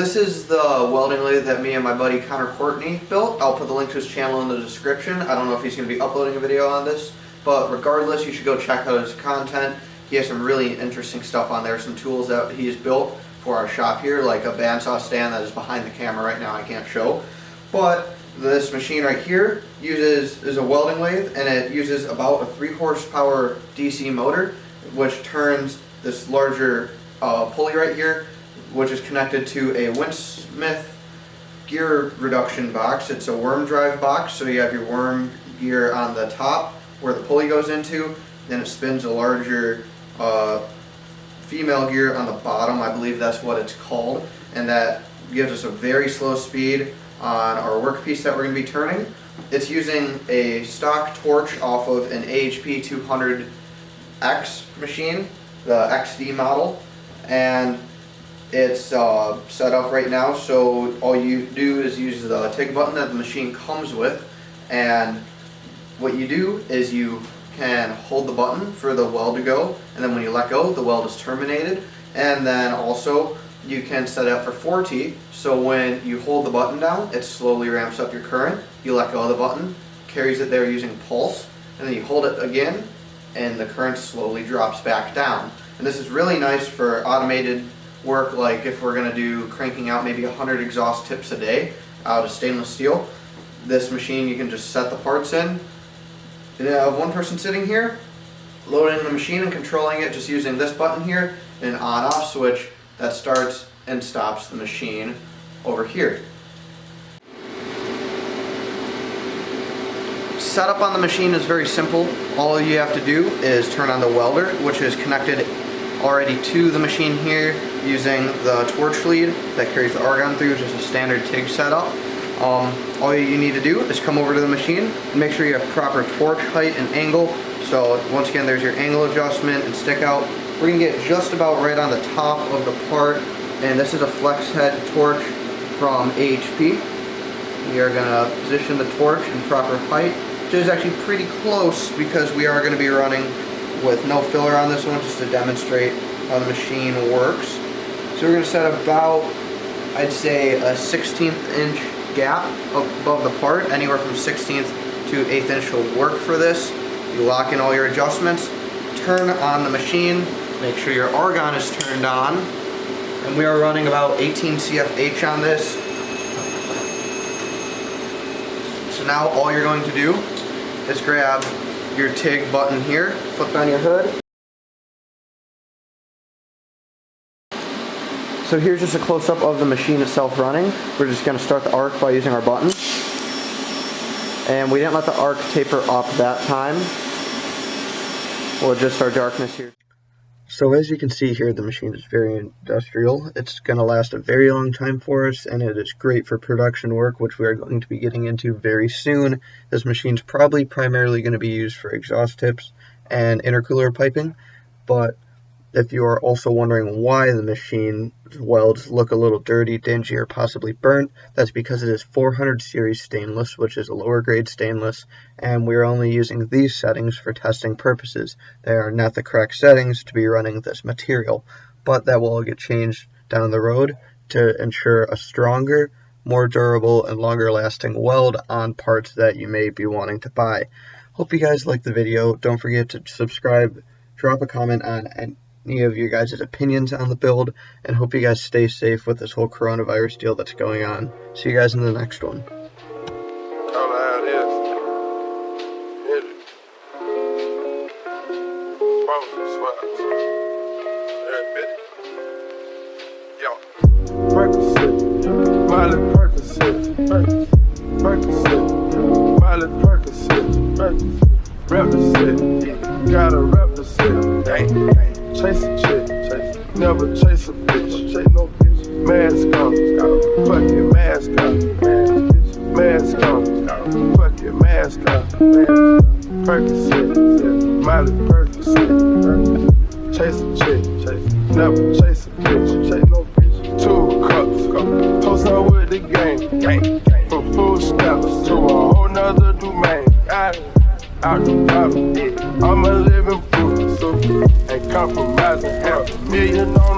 this is the welding lathe that me and my buddy Connor Courtney built. I'll put the link to his channel in the description. I don't know if he's going to be uploading a video on this, but regardless, you should go check out his content. He has some really interesting stuff on there, some tools that he's built for our shop here, like a bandsaw stand that is behind the camera right now, I can't show. But this machine right here is a welding lathe, and it uses about a 3 horsepower DC motor, which turns this larger pulley right here, which is connected to a Winsmith gear reduction box. It's a worm drive box, so you have your worm gear on the top where the pulley goes into, then it spins a larger female gear on the bottom. I believe that's what it's called, and that gives us a very slow speed on our workpiece that we're going to be turning. It's using a stock torch off of an AHP 200X machine, the XD model, and it's set up right now, so all you do is use the TIG button that the machine comes with, and what you do is you can hold the button for the weld to go, and then when you let go, the weld is terminated. And then also you can set it up for 4T, so when you hold the button down, it slowly ramps up your current. You let go of the button, carries it there using pulse, and then you hold it again, and the current slowly drops back down. And this is really nice for automated work, like if we're going to do cranking out maybe 100 exhaust tips a day out of stainless steel. This machine, you can just set the parts in. You have one person sitting here, loading the machine and controlling it just using this button here, and an on-off switch that starts and stops the machine over here. Setup on the machine is very simple. All you have to do is turn on the welder, which is connected already to the machine here using the torch lead that carries the argon through, which is a standard TIG setup. All you need to do is come over to the machine and make sure you have proper torch height and angle. So once again, there's your angle adjustment and stick out. We're going to get just about right on the top of the part, and this is a flex head torch from AHP. We are going to position the torch in proper height, which is actually pretty close because we are going to be running with no filler on this one just to demonstrate how the machine works. So we're going to set about, I'd say, a 1/16 inch gap above the part. Anywhere from 1/16 to 1/8 inch will work for this. You lock in all your adjustments, turn on the machine, make sure your argon is turned on, and we are running about 18 CFH on this. So now all you're going to do is grab your TIG button here, flip on your hood. So here's just a close-up of the machine itself running. We're just going to start the arc by using our button. And we didn't let the arc taper up that time. We'll adjust our darkness here. So as you can see here, the machine is very industrial. It's going to last a very long time for us, and it is great for production work, which we are going to be getting into very soon. This machine's probably primarily going to be used for exhaust tips and intercooler piping, but if you are also wondering why the machine welds look a little dirty, dingy, or possibly burnt, that's because it is 400 series stainless, which is a lower grade stainless, and we're only using these settings for testing purposes. They are not the correct settings to be running this material, but that will all get changed down the road to ensure a stronger, more durable, and longer lasting weld on parts that you may be wanting to buy. Hope you guys liked the video. Don't forget to subscribe, drop a comment on any of your guys' opinions on the build, and hope you guys stay safe with this whole coronavirus deal that's going on. See you guys in the next one. Gotta represent, chase a chick, never chase a bitch, chase no bitch. Mask on, fuck your mask on, mask on, fuck your mask on. Percocet, Miley Percocet, chase a chick, never chase a bitch, chase no bitch. 2 cups, toast out with the game, from food stamps to a whole nother domain. Out the bottom, I'm a living proof, so ain't compromising. $500,000